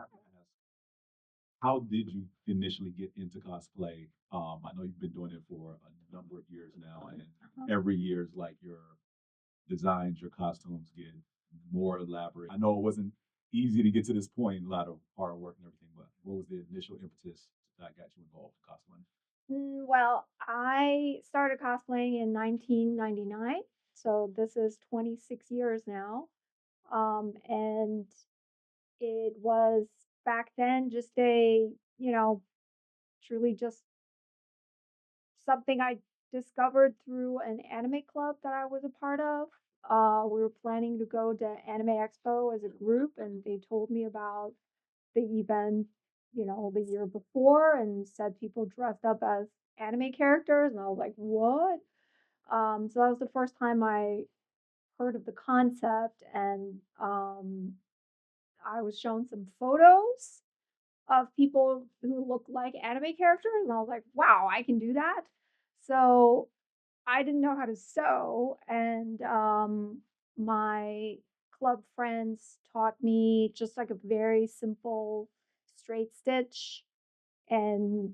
have to ask, how did you initially get into cosplay? I know you've been doing it for a number of years now, and every year is like your designs, your costumes get more elaborate. I know it wasn't easy to get to this point, a lot of hard work and everything, but what was the initial impetus that got you involved in cosplaying? Well, I started cosplaying in 1999, so this is 26 years now. And it was back then just truly just something I discovered through an anime club that I was a part of. We were planning to go to Anime Expo as a group, and they told me about the event, the year before, and said people dressed up as anime characters, and I was like, what? So that was the first time I heard of the concept, and I was shown some photos of people who look like anime characters, and I was like, wow, I can do that. So I didn't know how to sew, and my club friends taught me just like a very simple straight stitch, and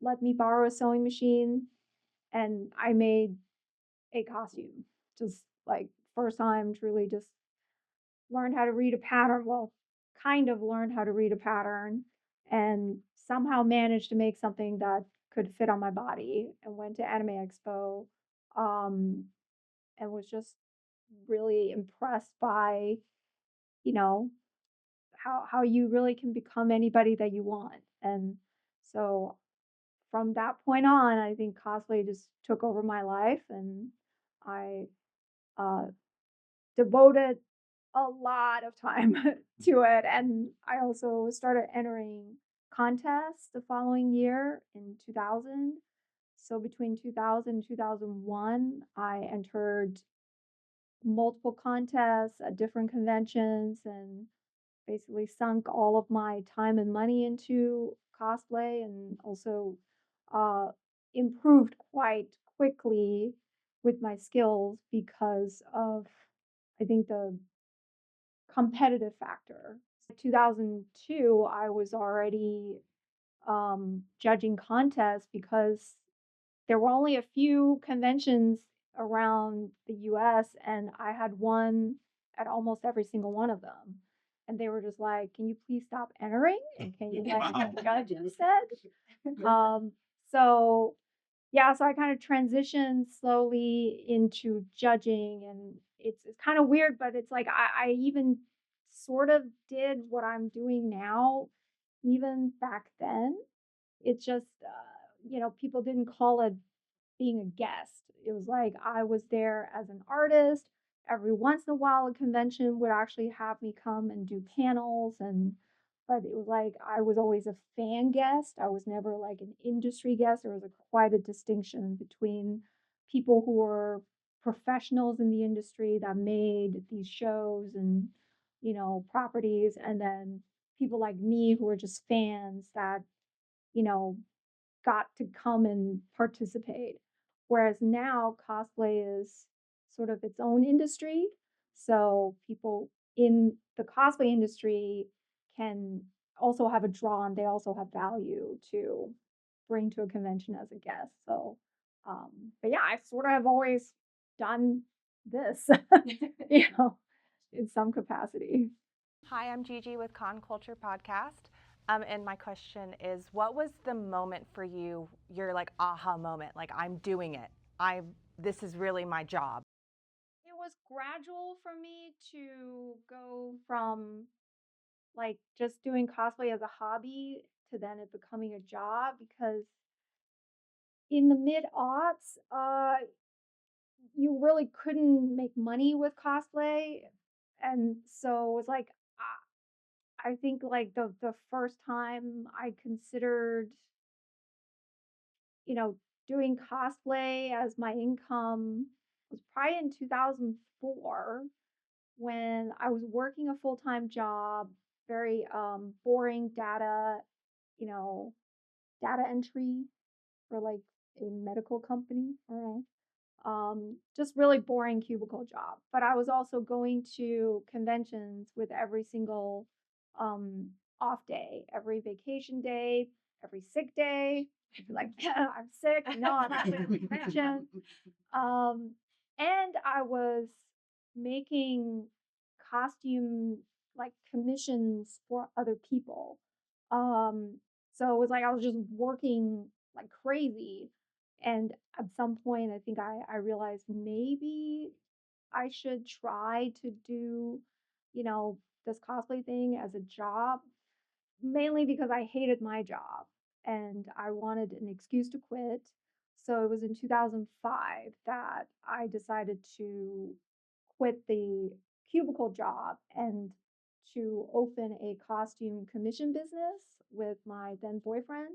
let me borrow a sewing machine, and I made a costume. Just like first time, truly just learned how to read a pattern. Well, kind of learned how to read a pattern, and somehow managed to make something that could fit on my body, and went to Anime Expo, um, and was just really impressed by, you know, how you really can become anybody that you want. And so from that point on, I think cosplay just took over my life, and I uh, devoted a lot of time to it. And I also started entering contests the following year in 2000. So between 2000 and 2001, I entered multiple contests at different conventions, and basically sunk all of my time and money into cosplay, and also uh, improved quite quickly with my skills because of, I think, the competitive factor. 2002, I was already judging contests because there were only a few conventions around the US, and I had won at almost every single one of them. And they were just like, "Can you please stop entering? And can you Wow. judge instead?" Um, so yeah, so I kind of transitioned slowly into judging, and it's kind of weird, but it's like I even sort of did what I'm doing now, even back then. It's just people didn't call it being a guest. It was like I was there as an artist. Every once in a while, a convention would actually have me come and do panels, and but it was like I was always a fan guest. I was never like an industry guest. There was quite a distinction between people who were professionals in the industry that made these shows and properties, and then people like me who were just fans that you know got to come and participate. Whereas now cosplay is sort of its own industry. So people in the cosplay industry can also have a draw, and they also have value to bring to a convention as a guest. So, but yeah, I sort of have always done this, you know, in some capacity. Hi, I'm Gigi with Con Culture Podcast. And my question is, what was the moment for you, your like aha moment? Like, I'm doing it. This is really my job. It was gradual for me to go from like just doing cosplay as a hobby to then it becoming a job, because in the mid aughts, you really couldn't make money with cosplay. And so it was like, I think like the first time I considered, you know, doing cosplay as my income was probably in 2004, when I was working a full-time job, very boring you know, data entry for like a medical company. I don't know. Just really boring cubicle job. But I was also going to conventions with every single um, off day, every vacation day, every sick day. I'd be like, I'm sick. No, I'm actually on convention. Um, and I was making costume like commissions for other people. Um, so it was like I was just working like crazy. And at some point, I think I realized maybe I should try to do, you know, this cosplay thing as a job, mainly because I hated my job and I wanted an excuse to quit. So it was in 2005 that I decided to quit the cubicle job and to open a costume commission business with my then boyfriend,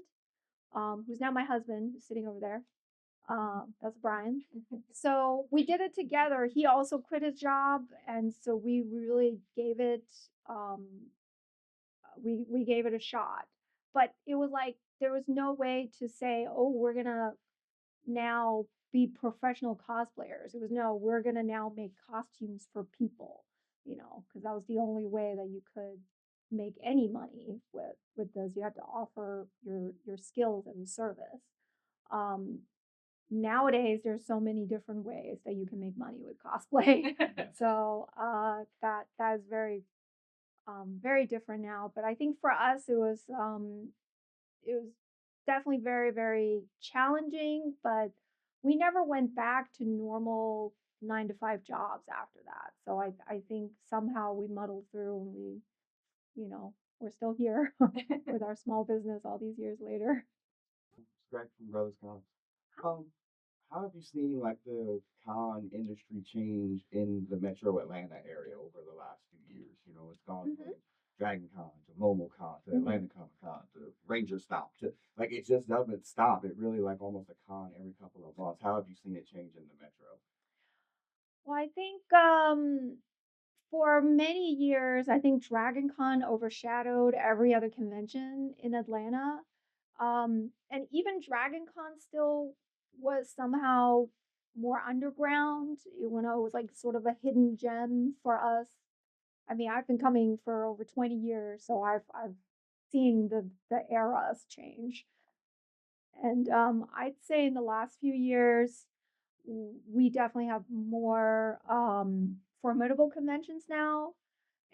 who's now my husband, who's sitting over there. That's Brian. So we did it together. He also quit his job, and so we really gave it um, we gave it a shot. But it was like there was no way to say, oh, we're gonna now be professional cosplayers. It was no, we're gonna now make costumes for people, because that was the only way that you could make any money with this. You had to offer your skills as a service. Um, Nowadays there's so many different ways that you can make money with cosplay. So that is very different now. But I think for us it was definitely very, very challenging, but we never went back to normal 9 to 5 jobs after that. So I think somehow we muddled through and we're still here with our small business all these years later. Greg from Brothers Con. Um, how have you seen like the con industry change in the Metro Atlanta area over the last few years? You know, it's gone from Dragon Con to MomoCon to Mhm. Atlanta Comic Con to Ranger Stop to like it just doesn't stop. It really like almost a con every couple of months. How have you seen it change in the Metro? Well, I think for many years, I think Dragon Con overshadowed every other convention in Atlanta. And even Dragon Con still was somehow more underground. It was like sort of a hidden gem for us. I mean, I've been coming for over 20 years, so I've seen the eras change. And I'd say in the last few years, we definitely have more formidable conventions now,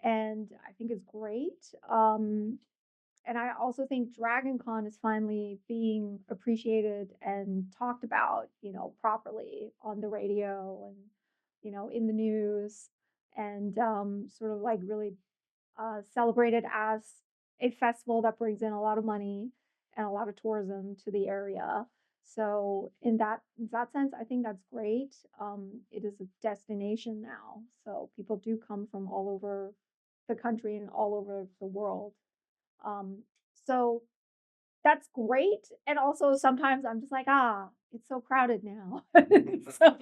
and I think it's great. And I also think Dragon Con is finally being appreciated and talked about, properly on the radio and, in the news, and sort of like really celebrated as a festival that brings in a lot of money and a lot of tourism to the area. So in that sense, I think that's great. It is a destination now, so people do come from all over the country and all over the world. Um, so that's great. And also sometimes I'm just like, it's so crowded now. So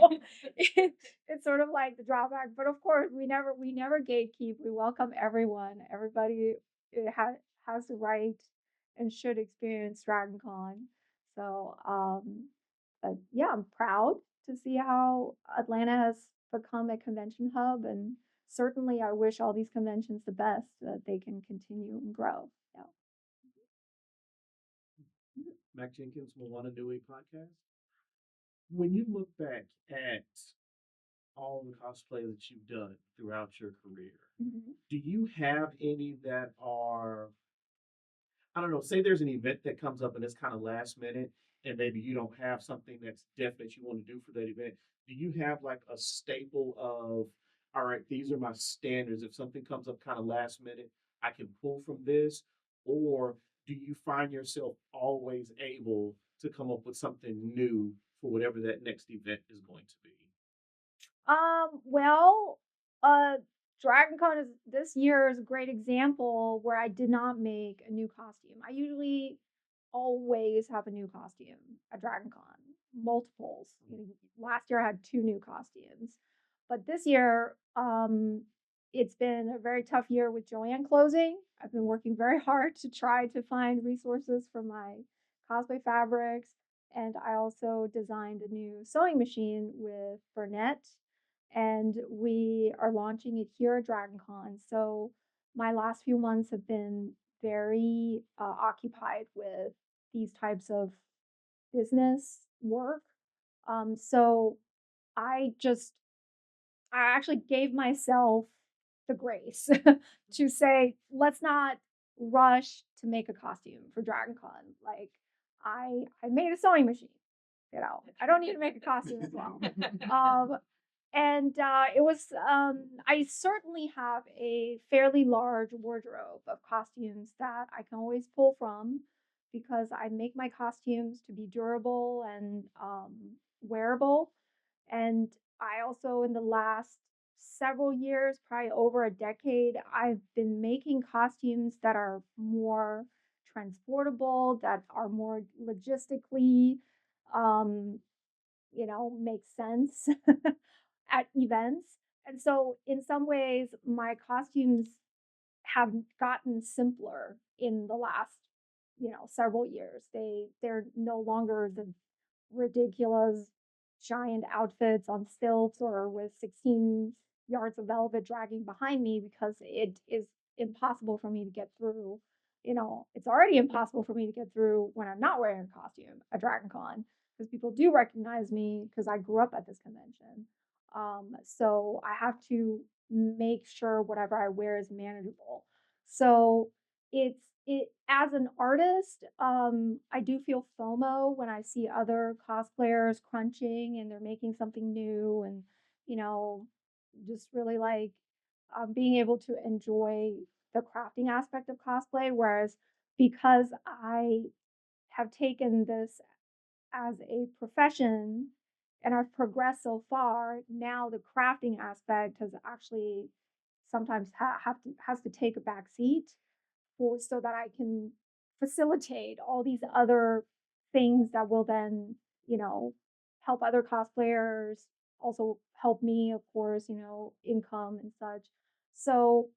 it's sort of like the drawback. But of course, we never gatekeep. We welcome everyone. Everybody has the right and should experience Dragon Con. So but yeah, I'm proud to see how Atlanta has become a convention hub, and certainly I wish all these conventions the best, that they can continue and grow. Yeah. Mac Jenkins, Moana Nui podcast. When you look back at all the cosplay that you've done throughout your career, Mhm. do you have any that are, I don't know, say there's an event that comes up and it's kind of last minute, and maybe you don't have something that's definite you want to do for that event. Do you have like a staple of, all right, these are my standards. If something comes up kind of last minute, I can pull from this? Or do you find yourself always able to come up with something new for whatever that next event is going to be? Well, uh, DragonCon is this year is a great example where I did not make a new costume. I usually always have a new costume at DragonCon, multiples. Last year I had 2 new costumes, but this year, it's been a very tough year with Joanne closing. I've been working very hard to try to find resources for my cosplay fabrics, and I also designed a new sewing machine with Burnett, and we are launching it here at DragonCon. So my last few months have been very occupied with these types of business work. So I just I actually gave myself the grace to say, let's not rush to make a costume for DragonCon. Like I made a sewing machine, I don't need to make a costume as well. Um, and it was I certainly have a fairly large wardrobe of costumes that I can always pull from because I make my costumes to be durable and wearable. And I also, in the last several years, probably over a decade, I've been making costumes that are more transportable, that are more logistically, um, make sense at events. And so, in some ways, my costumes have gotten simpler in the last, several years. They're no longer the ridiculous giant outfits on stilts or with 16 yards of velvet dragging behind me because it is impossible for me to get through. It's already impossible for me to get through when I'm not wearing a costume at Dragon Con because people do recognize me because I grew up at this convention. So I have to make sure whatever I wear is manageable. So it as an artist, I do feel FOMO when I see other cosplayers crunching and they're making something new and you know just really like being able to enjoy the crafting aspect of cosplay. Whereas because I have taken this as a profession and I've progressed so far, now the crafting aspect has actually sometimes has to take a back seat for so that I can facilitate all these other things that will then, help other cosplayers, also help me, of course, income and such. So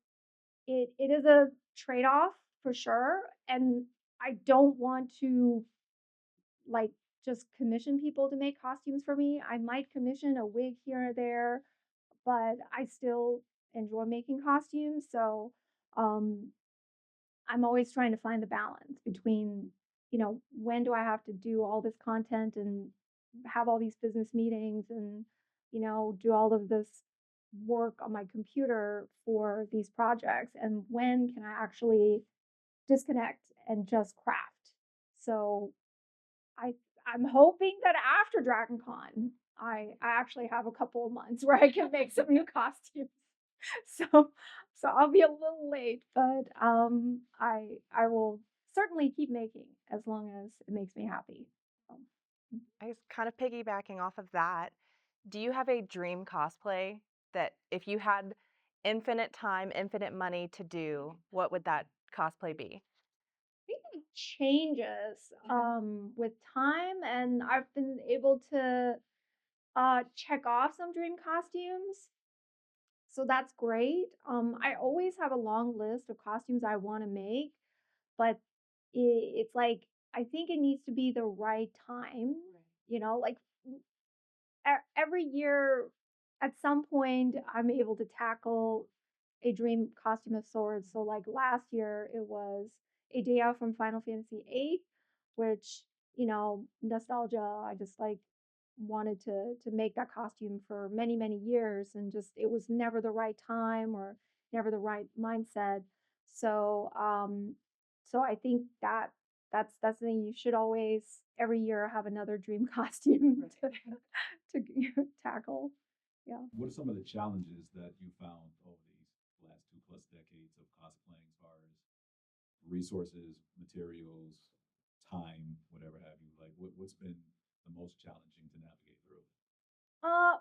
it is a trade-off for sure. And I don't want to like just commission people to make costumes for me. I might commission a wig here or there, but I still enjoy making costumes. So um I'm always trying to find the balance between, when do I have to do all this content and have all these business meetings and, do all of this work on my computer for these projects and when can I actually disconnect and just craft. So I I'm hoping that after DragonCon, I actually have a couple of months where I can make some new costumes. So so I'll be a little late, but I will certainly keep making as long as it makes me happy. Um, I guess kind of piggybacking off of that, do you have a dream cosplay that if you had infinite time, infinite money to do, what would that cosplay be? I think it changes with time, and I've been able to check off some dream costumes. So that's great. I always have a long list of costumes I want to make, but it's like I think it needs to be the right time. Like every year, at some point, I'm able to tackle a dream costume of sorts. So like last year, it was a day out from Final Fantasy VIII, which nostalgia. I just like wanted to make that costume for many years, and just it was never the right time or never the right mindset. So so I think that's the thing. You should always every year have another dream costume to tackle. Yeah. What are some of the challenges that you found over these last 2+ decades of cosplaying as far as resources, materials, time, whatever have you? Like, what's been the most challenging to navigate through? Uh,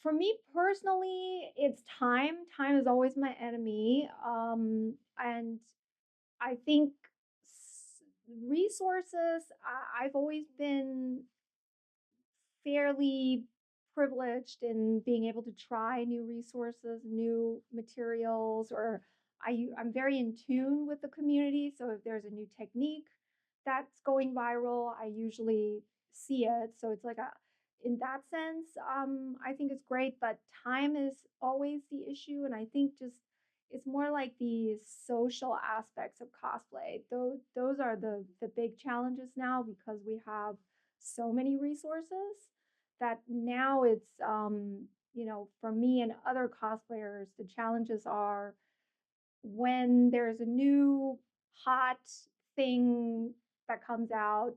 for me personally, it's time. Time is always my enemy. And I think resources. I've always been fairly privileged in being able to try new resources, new materials, or I'm very in tune with the community. So if there's a new technique that's going viral, I usually see it. So it's like a in that sense, I think it's great, but time is always the issue. And I think just it's more like the social aspects of cosplay. Those are the big challenges now because we have so many resources that now it's for me and other cosplayers, the challenges are when there's a new hot thing that comes out,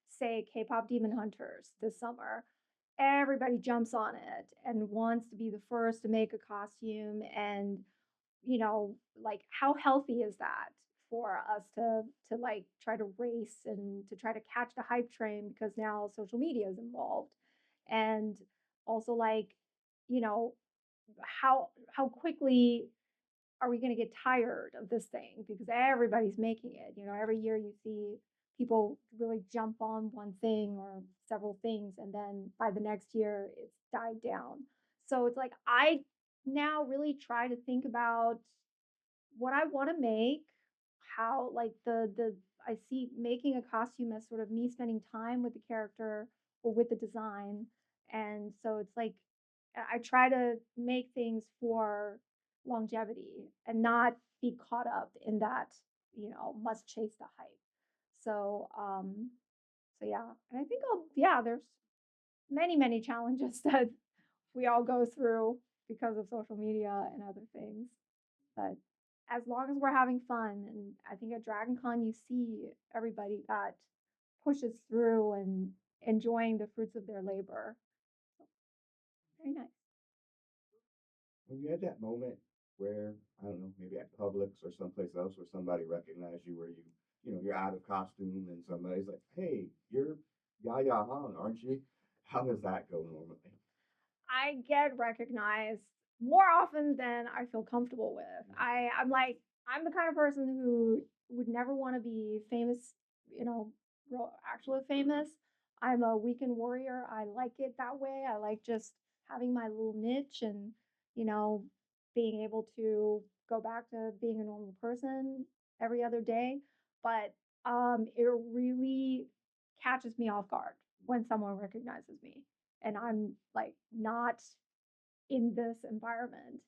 say K-pop Demon Hunters this summer, everybody jumps on it and wants to be the first to make a costume and like how healthy is that for us to like try to race and to try to catch the hype train because now social media is involved and also like you know how quickly are we going to get tired of this thing because everybody's making it. Every year you see people really jump on one thing or several things and then by the next year it's died down. So it's like I now really try to think about what I want to make, how like the I see making a costume as sort of me spending time with the character or with the design. And so it's like I try to make things for longevity and not be caught up in that, must chase the hype. So so yeah, and I think there's many challenges that we all go through because of social media and other things. But as long as we're having fun, and I think at Dragon Con you see everybody that pushes through and enjoying the fruits of their labor. Very nice. When you had that moment where, I don't know, maybe at Publix or someplace else where somebody recognized you, where you're out of costume and somebody's like, hey, you're Yaya Han, aren't you? How does that go normally? I get recognized more often than I feel comfortable with. I'm like I'm the kind of person who would never want to be famous, real actually famous. I'm a weekend warrior. I like it that way. I like just having my little niche and, you know, being able to go back to being a normal person every other day. But it really catches me off guard when someone recognizes me and I'm like not in this environment.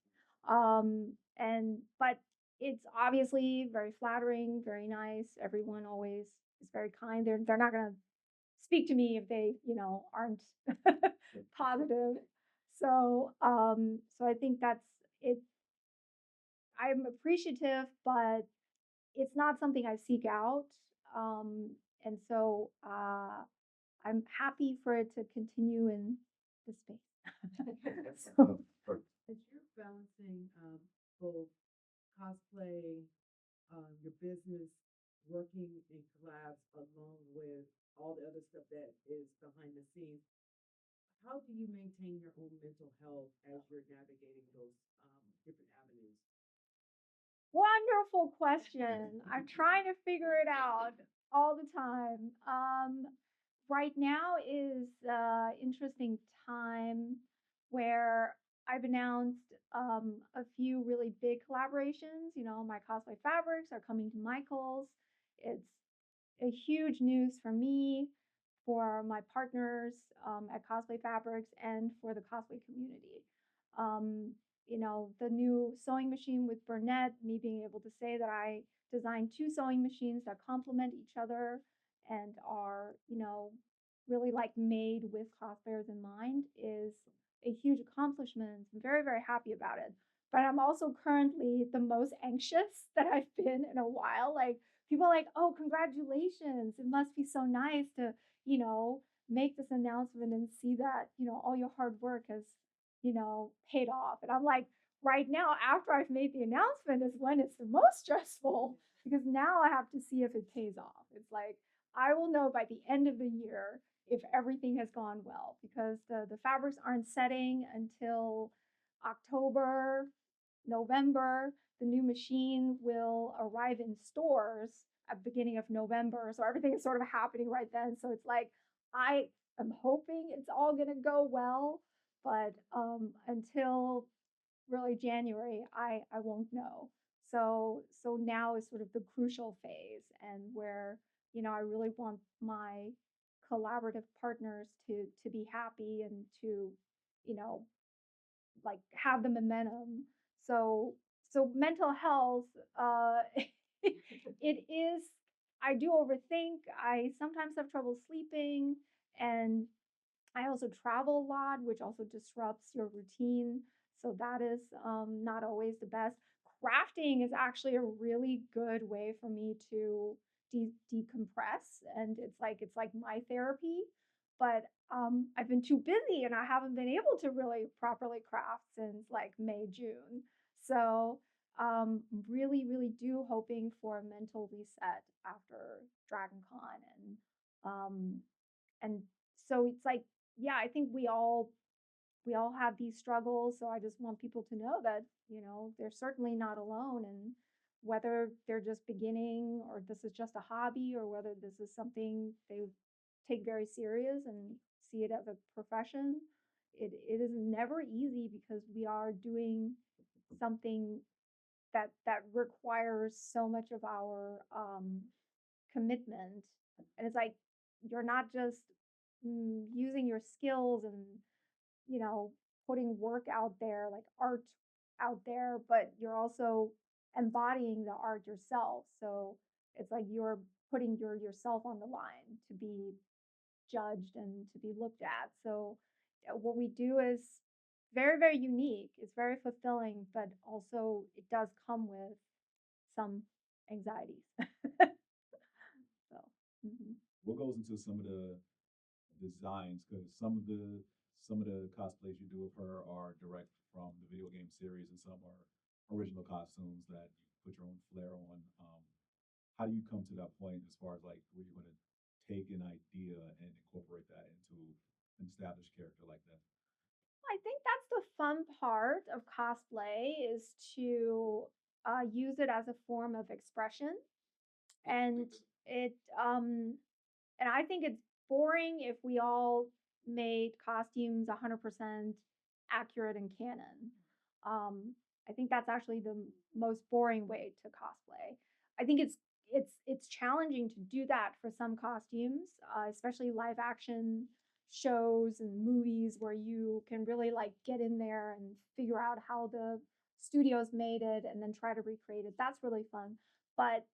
And but it's obviously very flattering, very nice. Everyone always is very kind. They're not gonna speak to me if they, aren't positive. So I think that's it. I'm appreciative, but it's not something I seek out. And so I'm happy for it to continue in this space. So, As you're balancing both cosplay, your business, working in collabs along with all the other stuff that is behind the scenes, how do you maintain your own mental health as you're navigating those different avenues? wonderful question. I'm trying to figure it out all the time. Right now is interesting time where I've announced a few really big collaborations. My cosplay fabrics are coming to Michael's. It's a huge news for me, for my partners at Cosplay Fabrics, and for the cosplay community. Um, the new sewing machine with Burnett, me being able to say that I designed two sewing machines that complement each other and are, really like made with cosplayers in mind is a huge accomplishment. I'm very, very happy about it. But I'm also currently the most anxious that I've been in a while. Like, people are like, oh, congratulations. It must be so nice to, make this announcement and see that, all your hard work has, paid off. And I'm like, right now, after I've made the announcement, is when it's the most stressful because now I have to see if it pays off. It's like, I will know by the end of the year if everything has gone well because the fabrics aren't setting until October, November. The new machine will arrive in stores at the beginning of November. So everything is sort of happening right then. So it's like I am hoping it's all gonna go well, but until really January, I won't know. So now is sort of the crucial phase and where, I really want my collaborative partners to be happy and to, you know, like have the momentum. So so mental health, it is, I do overthink. I sometimes have trouble sleeping, and I also travel a lot, which also disrupts your routine. So that is not always the best. Crafting is actually a really good way for me to decompress, and it's like my therapy. But I've been too busy, and I haven't been able to really properly craft since like May, June. So really, really do hoping for a mental reset after Dragon Con, um, and so it's like, yeah, I think we all have these struggles. So I just want people to know that, they're certainly not alone. And whether they're just beginning, or this is just a hobby, or whether this is something they take very serious and see it as a profession, it is never easy, because we are doing something that requires so much of our commitment. And it's like, you're not just using your skills and, you know, putting work out there, like art out there, but you're also embodying the art yourself. So it's like you're putting yourself on the line to be judged and to be looked at. So what we do is very, very unique. It's very fulfilling, but also it does come with some anxieties. So, mhm. What goes into some of the designs? Because some of the cosplays you do of her are direct from the video game series, and some are original costumes that you put your own flair on. How do you come to that point as far as like where you're going to take an idea and incorporate that into an established character like that? I think that's the fun part of cosplay, is to use it as a form of expression. And it and I think it's boring if we all made costumes 100% accurate and canon. I think that's actually the most boring way to cosplay. I think it's challenging to do that for some costumes, especially live action shows and movies, where you can really like get in there and figure out how the studios made it and then try to recreate it. That's really fun. But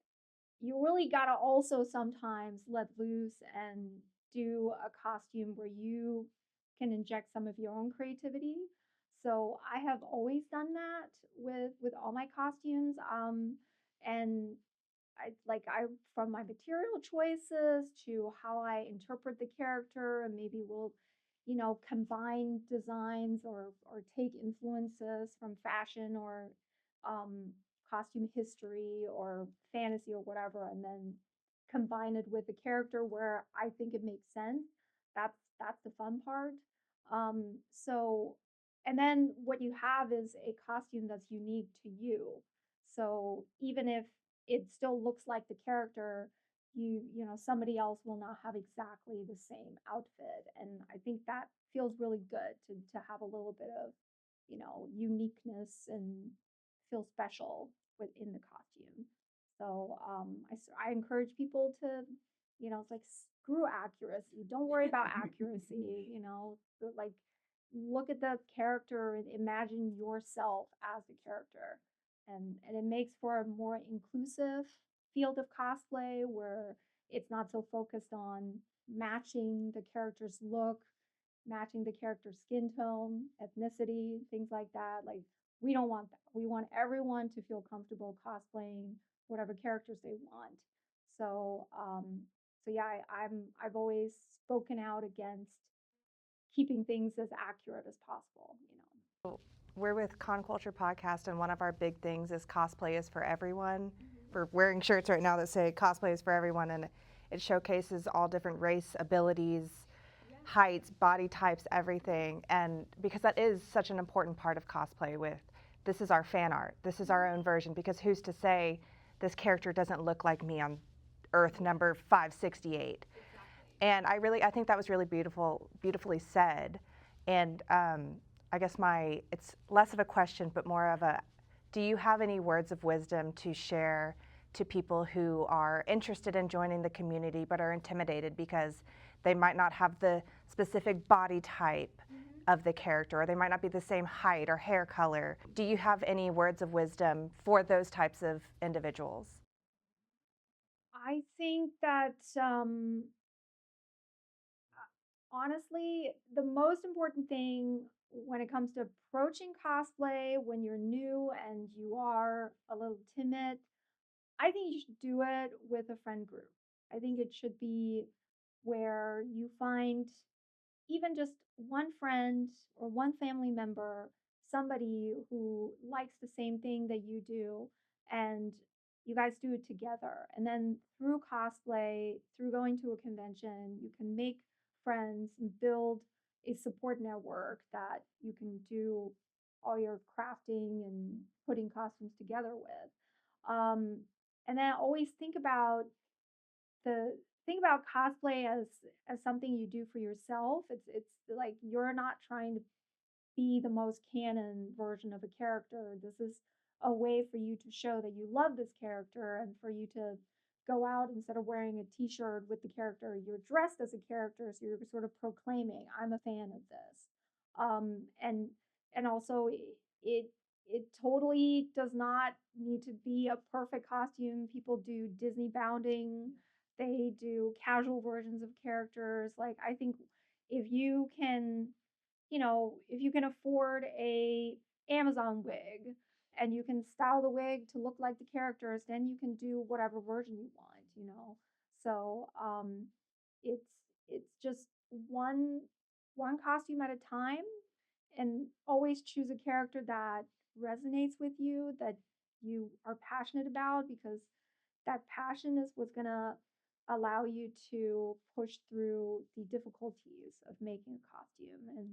you really gotta also sometimes let loose and do a costume where you can inject some of your own creativity. So I have always done that with all my costumes. And I from my material choices to how I interpret the character, and maybe we'll, combine designs, or take influences from fashion, or um, costume history, or fantasy, or whatever, and then combine it with the character where I think it makes sense. That's the fun part. So, and then what you have is a costume that's unique to you. So even if it still looks like the character, somebody else will not have exactly the same outfit. And I think that feels really good to have a little bit of, uniqueness, and feel special within the costume. So I encourage people to, it's like, screw accuracy. Don't worry about accuracy. Like, look at the character and imagine yourself as the character. And it makes for a more inclusive field of cosplay, where it's not so focused on matching the character's look, matching the character's skin tone, ethnicity, things like that. Like, we don't want that. We want everyone to feel comfortable cosplaying whatever characters they want. So, so yeah, I've always spoken out against keeping things as accurate as possible. We're with Con Culture Podcast, and one of our big things is cosplay is for everyone. We're wearing shirts right now that say cosplay is for everyone, and it showcases all different race, abilities, heights, body types, everything. And because that is such an important part of cosplay, with this is our fan art, this is our own version, because who's to say this character doesn't look like me on Earth number 568? And I think that was really beautifully said. And I guess it's less of a question, but more of a, do you have any words of wisdom to share to people who are interested in joining the community but are intimidated because they might not have the specific body type, of the character, or they might not be the same height or hair color. Do you have any words of wisdom for those types of individuals? I think that honestly, the most important thing when it comes to approaching cosplay when you're new and you are a little timid, I think you should do it with a friend group. I think it should be where you find even just one friend or one family member, somebody who likes the same thing that you do, and you guys do it together. And then through cosplay, through going to a convention, you can make friends and build a support network that you can do all your crafting and putting costumes together with. Um, and then always the think about cosplay as something you do for yourself. It's like you're not trying to be the most canon version of a character. This is a way for you to show that you love this character and for you to go out instead of wearing a t-shirt with the character, you're dressed as a character, so you're sort of proclaiming, I'm a fan of this. And also it it totally does not need to be a perfect costume. People do Disney bounding, they do casual versions of characters. Like I think if you can if you can afford a Amazon wig and you can style the wig to look like the characters, then you can do whatever version you want. So it's it's just one costume at a time, and always choose a character that resonates with you, that you are passionate about, because that passion is what's gonna allow you to push through the difficulties of making a costume, and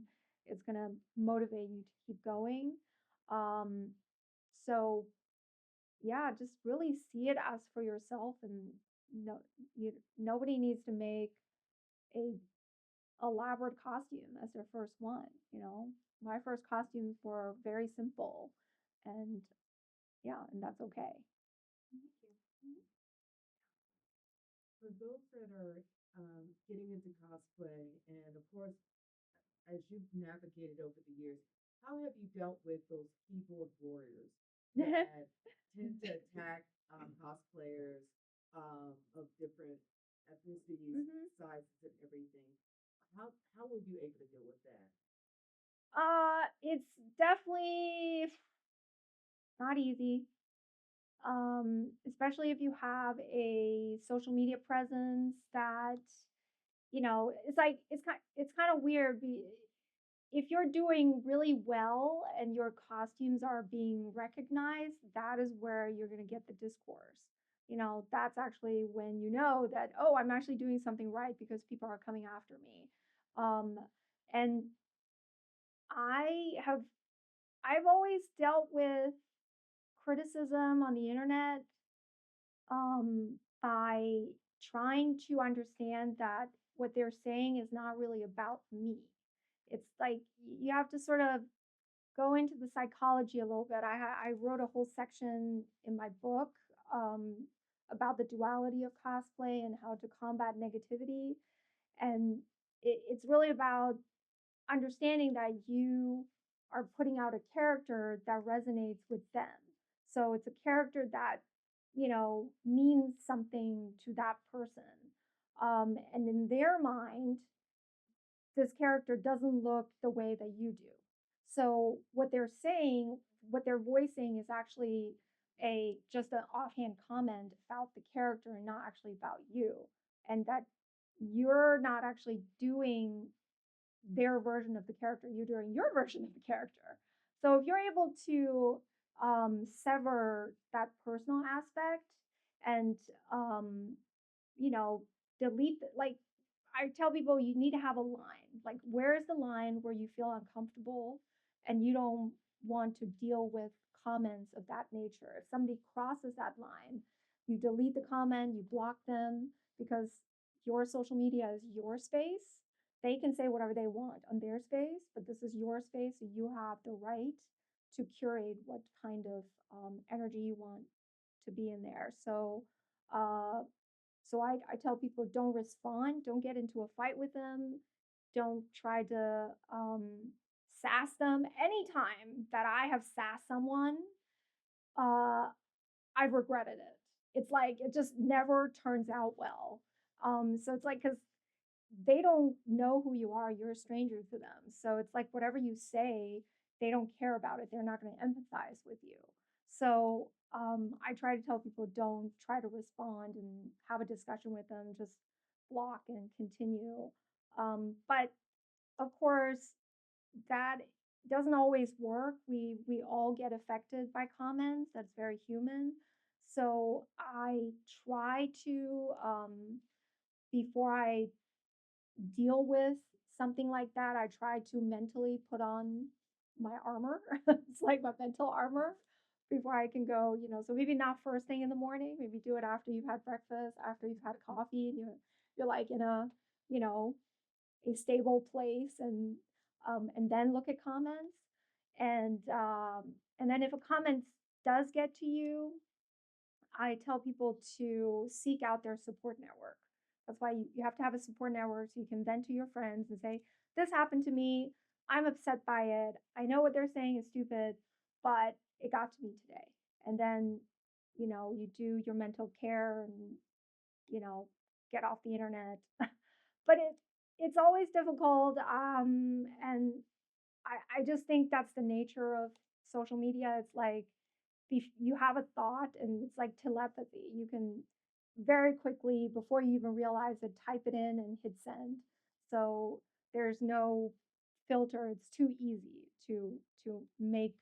it's gonna motivate you to keep going. Um, so yeah, just really see it as for yourself, and no, nobody needs to make a elaborate costume as their first one. My first costumes were very simple, and yeah, and that's okay. For those that are getting into cosplay, and of course, as you've navigated over the years, how have you dealt with those keyboard warriors that tend to attack cosplayers of different ethnicities, Mhm. sizes, and everything? How were you able to deal with that? It's definitely not easy. Especially if you have a social media presence that, it's like it's kind of weird. If you're doing really well and your costumes are being recognized, that is where you're going to get the discourse. That's actually when you know that, oh, I'm actually doing something right because people are coming after me. Um, and I have I've always dealt with criticism on the internet by trying to understand that what they're saying is not really about me. It's like you have to sort of go into the psychology a little bit. I wrote a whole section in my book um, about the duality of cosplay and how to combat negativity. And it's really about understanding that you are putting out a character that resonates with them. So it's a character that, means something to that person. And in their mind, this character doesn't look the way that you do. So what they're saying, what they're voicing is actually a just an offhand comment about the character and not actually about you. And that you're not actually doing their version of the character, you're doing your version of the character. So if you're able to sever that personal aspect and um, you know delete like I tell people you need to have a line. Like, where is the line where you feel uncomfortable and you don't want to deal with comments of that nature? If somebody crosses that line, you delete the comment, you block them, because your social media is your space. They can say whatever they want on their space, but this is your space, so you have the right to curate what kind of energy you want to be in there. Uh, so I tell people, don't respond, don't get into a fight with them, don't try to sass them. Anytime that I have sassed someone, uh, I've regretted it. It's like it just never turns out well. So it's like because they don't know who you are, you're a stranger to them. So it's like whatever you say, they don't care about it. They're not going to empathize with you. So I try to tell people don't try to respond and have a discussion with them. Just block and continue. But of course, that doesn't always work. We all get affected by comments. That's very human. So I try to before I deal with something like that, I try to mentally put on my armor. It's like my mental armor before I can go, so maybe not first thing in the morning, maybe do it after you've had breakfast, after you've had coffee and you're like in a, you know, a stable place and then look at comments. And then if a comment does get to you, I tell people to seek out their support network. That's why you have to have a support network so you can vent to your friends and say, this happened to me. I'm upset by it. I know what they're saying is stupid, but it got to me today. And then, you do your mental care and, you know, get off the internet. But it's always difficult. And I just think that's the nature of social media. It's like you have a thought and it's like telepathy. You can very quickly, before you even realize it, type it in and hit send. So there's no filter. It's too easy to make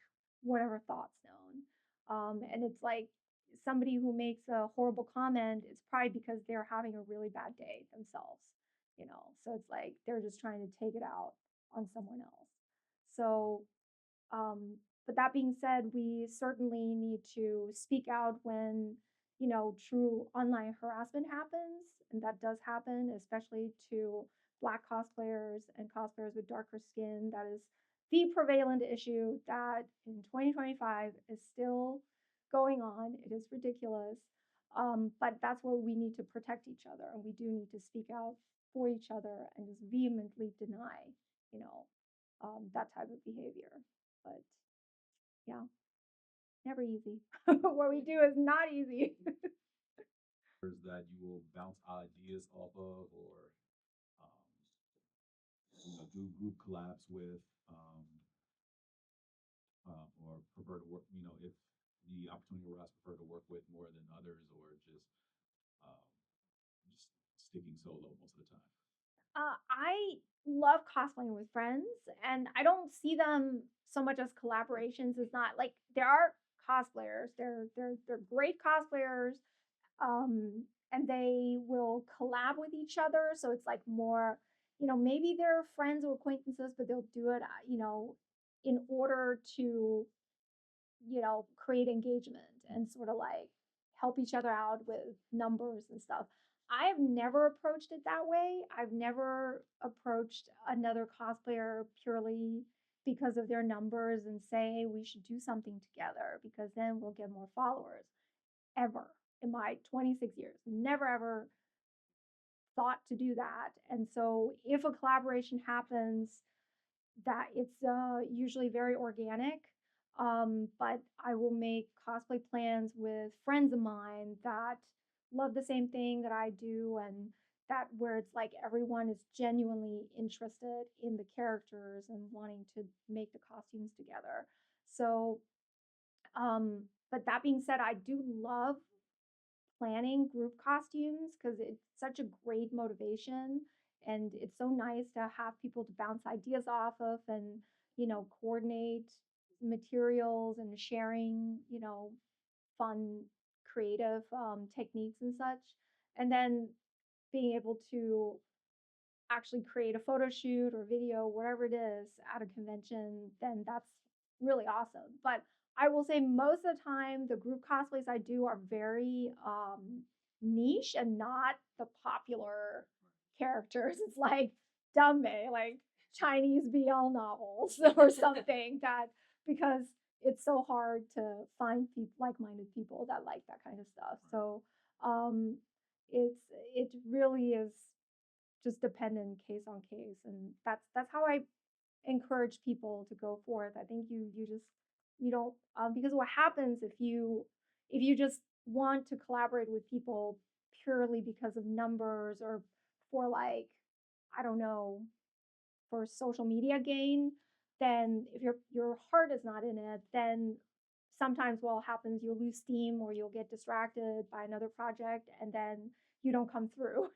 whatever thoughts known. And it's like somebody who makes a horrible comment, it's probably because they're having a really bad day themselves. So it's like they're just trying to take it out on someone else. So um, but that being said, we certainly need to speak out when, true online harassment happens. And that does happen, especially to Black cosplayers and cosplayers with darker skin. That is the prevalent issue that in 2025 is still going on. It is ridiculous. But that's where we need to protect each other. And we do need to speak out for each other and just vehemently deny, you know, that type of behavior. But yeah, never easy. What we do is not easy. That you will bounce ideas off of, or um, do group collabs with, or prefer to work. If the opportunity arises, prefer to work with more than others, or um, just sticking solo most of the time. I love cosplaying with friends, and I don't see them so much as collaborations. It's not like there are cosplayers. They're great cosplayers, and they will collab with each other. So it's like more, maybe they're friends or acquaintances, but they'll do it, in order to create engagement and sort of like help each other out with numbers and stuff. I've never approached it that way. I've never approached another cosplayer purely because of their numbers and say we should do something together because then we'll get more followers. Ever in my 26 years, never ever thought to do that. And so if a collaboration happens, that it's usually very organic. But I will make cosplay plans with friends of mine that love the same thing that I do, and that where it's like everyone is genuinely interested in the characters and wanting to make the costumes together. So, but that being said, I do love planning group costumes because it's such a great motivation and it's so nice to have people to bounce ideas off of and coordinate materials and sharing fun creative techniques and such, and then being able to actually create a photo shoot or video, whatever it is, at a convention, then that's really awesome. But I will say most of the time, the group cosplays I do are very niche and not the popular characters. It's like Dumbe, like Chinese BL novels or something that because it's so hard to find like-minded people that like that kind of stuff. So um, it really is just dependent case on case, and that's how I encourage people to go forth. I think you just you don't because what happens if you just want to collaborate with people purely because of numbers or for like I don't know for social media gain, then if your heart is not in it, then sometimes what happens you'll lose steam or you'll get distracted by another project and then you don't come through.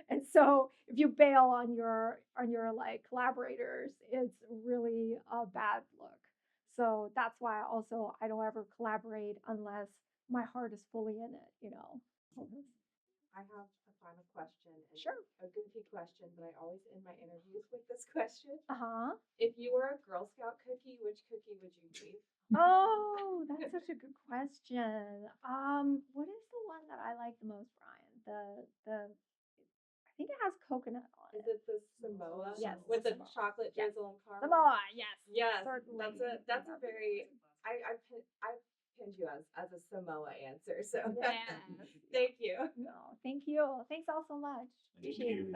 And so if you bail on your like collaborators, it's really a bad look. So that's why also I don't ever collaborate unless my heart is fully in it, you know. I have a final question. And Sure. a goofy question, but I always end my interviews with this question. Uh-huh. If you were a Girl Scout cookie, which cookie would you be? Oh, that's such a good question. What is the one that I like the most, Brian? The I think it has coconut on Is it. it the Samoa? Yes, With the Samoa. chocolate Yes. drizzle and caramel? Samoa, yes. Yes, Certainly. that's a very I pinned you as a Samoa answer. So Yes. thank you. No, thank you. Thanks all so much. Appreciate it.